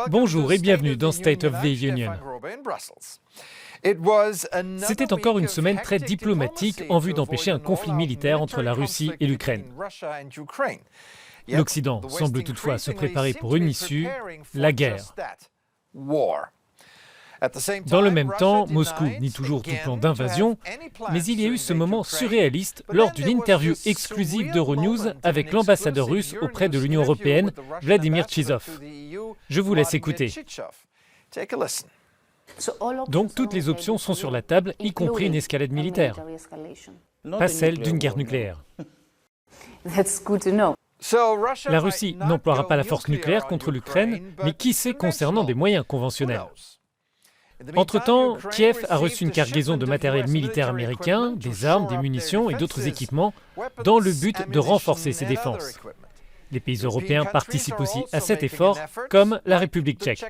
Bonjour et bienvenue dans State of the Union. C'était encore une semaine très diplomatique en vue d'empêcher un conflit militaire entre la Russie et l'Ukraine. L'Occident semble toutefois se préparer pour une issue, la guerre. Dans le même temps, Moscou nie toujours tout plan d'invasion, mais il y a eu ce moment surréaliste lors d'une interview exclusive d'Euronews avec l'ambassadeur russe auprès de l'Union européenne, Vladimir Tchizhov. Je vous laisse écouter. Donc toutes les options sont sur la table, y compris une escalade militaire, pas celle d'une guerre nucléaire. La Russie n'emploiera pas la force nucléaire contre l'Ukraine, mais qui sait concernant des moyens conventionnels. Entre-temps, Kiev a reçu une cargaison de matériel militaire américain, des armes, des munitions et d'autres équipements, dans le but de renforcer ses défenses. Les pays européens participent aussi à cet effort, comme la République tchèque.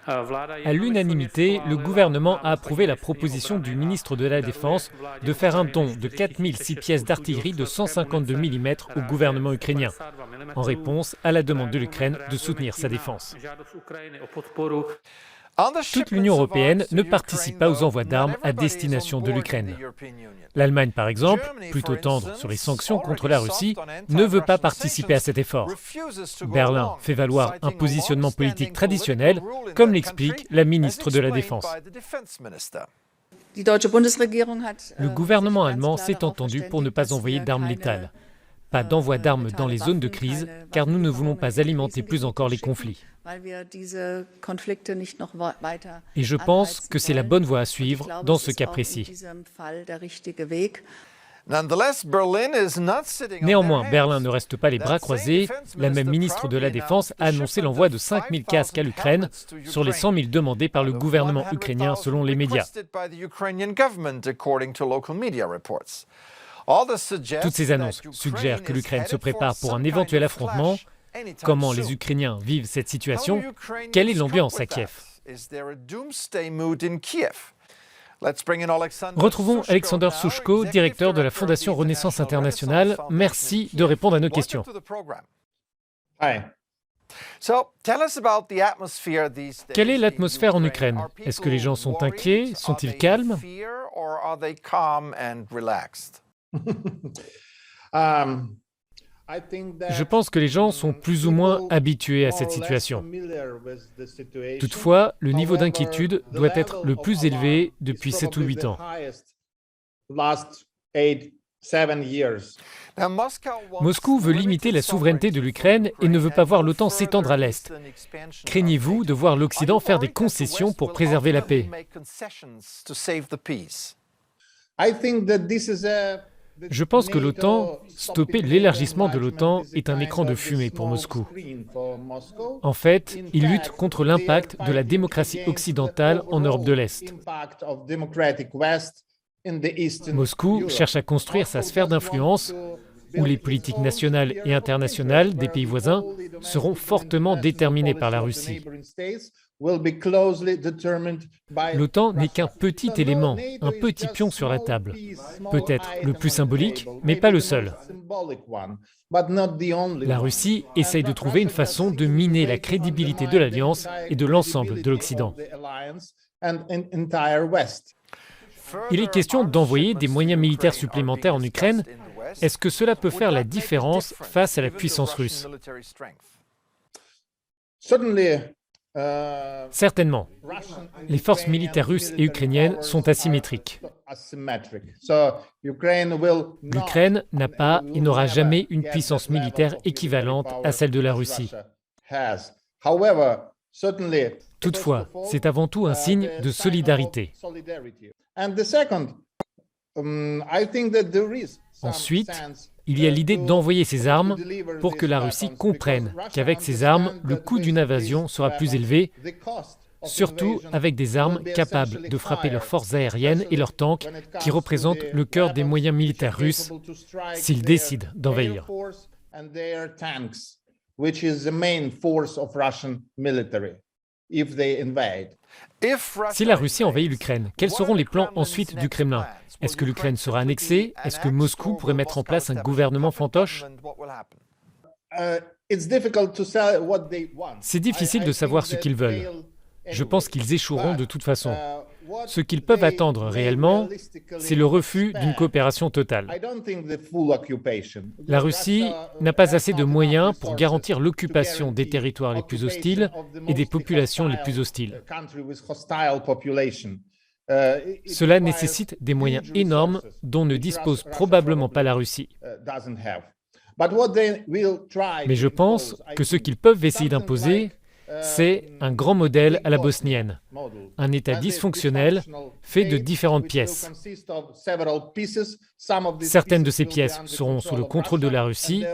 À l'unanimité, le gouvernement a approuvé la proposition du ministre de la Défense de faire un don de 4006 pièces d'artillerie de 152 mm au gouvernement ukrainien, en réponse à la demande de l'Ukraine de soutenir sa défense. Toute l'Union européenne ne participe pas aux envois d'armes à destination de l'Ukraine. L'Allemagne, par exemple, plutôt tendre sur les sanctions contre la Russie, ne veut pas participer à cet effort. Berlin fait valoir un positionnement politique traditionnel, comme l'explique la ministre de la Défense. Le gouvernement allemand s'est entendu pour ne pas envoyer d'armes létales. Pas d'envoi d'armes dans les zones de crise, car nous ne voulons pas alimenter plus encore les conflits. Et je pense que c'est la bonne voie à suivre dans ce cas précis. Néanmoins, Berlin ne reste pas les bras croisés. La même ministre de la Défense a annoncé l'envoi de 5000 casques à l'Ukraine sur les 100 000 demandés par le gouvernement ukrainien selon les médias. Toutes ces annonces suggèrent que l'Ukraine se prépare pour un éventuel affrontement. Comment les Ukrainiens vivent cette situation? Quelle est l'ambiance à Kiev? Retrouvons Alexander Souchko, directeur de la Fondation Renaissance Internationale. Merci de répondre à nos questions. Quelle est l'atmosphère en Ukraine? Est-ce que les gens sont inquiets? Sont-ils calmes? Je pense que les gens sont plus ou moins habitués à cette situation. Toutefois, le niveau d'inquiétude doit être le plus élevé depuis 7 ou 8 ans. Moscou veut limiter la souveraineté de l'Ukraine et ne veut pas voir l'OTAN s'étendre à l'Est. Craignez-vous de voir l'Occident faire des concessions pour préserver la paix? Je pense que l'OTAN, stopper l'élargissement de l'OTAN, est un écran de fumée pour Moscou. En fait, il lutte contre l'impact de la démocratie occidentale en Europe de l'Est. Moscou cherche à construire sa sphère d'influence où les politiques nationales et internationales des pays voisins seront fortement déterminées par la Russie. L'OTAN n'est qu'un petit élément, un petit pion sur la table. Peut-être le plus symbolique, mais pas le seul. La Russie essaye de trouver une façon de miner la crédibilité de l'Alliance et de l'ensemble de l'Occident. Il est question d'envoyer des moyens militaires supplémentaires en Ukraine. Est-ce que cela peut faire la différence face à la puissance russe? Certainement. Les forces militaires russes et ukrainiennes sont asymétriques. L'Ukraine n'a pas et n'aura jamais une puissance militaire équivalente à celle de la Russie. Toutefois, c'est avant tout un signe de solidarité. Ensuite, il y a l'idée d'envoyer ces armes pour que la Russie comprenne qu'avec ces armes, le coût d'une invasion sera plus élevé, surtout avec des armes capables de frapper leurs forces aériennes et leurs tanks, qui représentent le cœur des moyens militaires russes, s'ils décident d'envahir. Si la Russie envahit l'Ukraine, quels seront les plans ensuite du Kremlin? Est-ce que l'Ukraine sera annexée? Est-ce que Moscou pourrait mettre en place un gouvernement fantoche? C'est difficile de savoir ce qu'ils veulent. Je pense qu'ils échoueront de toute façon. Ce qu'ils peuvent attendre réellement, c'est le refus d'une coopération totale. La Russie n'a pas assez de moyens pour garantir l'occupation des territoires les plus hostiles et des populations les plus hostiles. Cela nécessite des moyens énormes dont ne dispose probablement pas la Russie. Mais je pense que ce qu'ils peuvent essayer d'imposer, c'est un grand modèle à la bosnienne, un État dysfonctionnel fait de différentes pièces. Certaines de ces pièces seront sous le contrôle de la Russie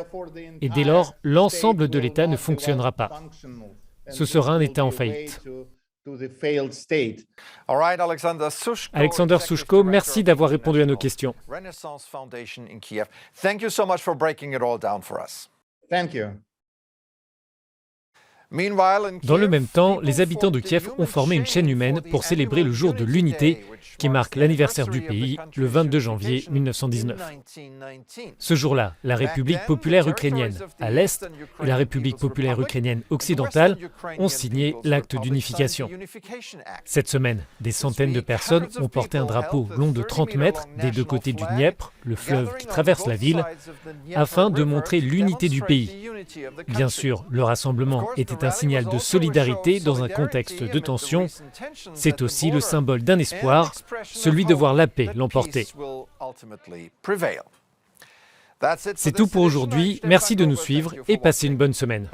et dès lors, l'ensemble de l'État ne fonctionnera pas. Ce sera un État en faillite. Alexander Souchko, merci d'avoir répondu à nos questions. Dans le même temps, les habitants de Kiev ont formé une chaîne humaine pour célébrer le jour de l'unité qui marque l'anniversaire du pays, le 22 janvier 1919. Ce jour-là, la République populaire ukrainienne à l'Est et la République populaire ukrainienne occidentale ont signé l'acte d'unification. Cette semaine, des centaines de personnes ont porté un drapeau long de 30 mètres des deux côtés du Dniepr, le fleuve qui traverse la ville, afin de montrer l'unité du pays. Bien sûr, le rassemblement était un signal de solidarité dans un contexte de tension. C'est aussi le symbole d'un espoir, celui de voir la paix l'emporter. C'est tout pour aujourd'hui. Merci de nous suivre et passez une bonne semaine.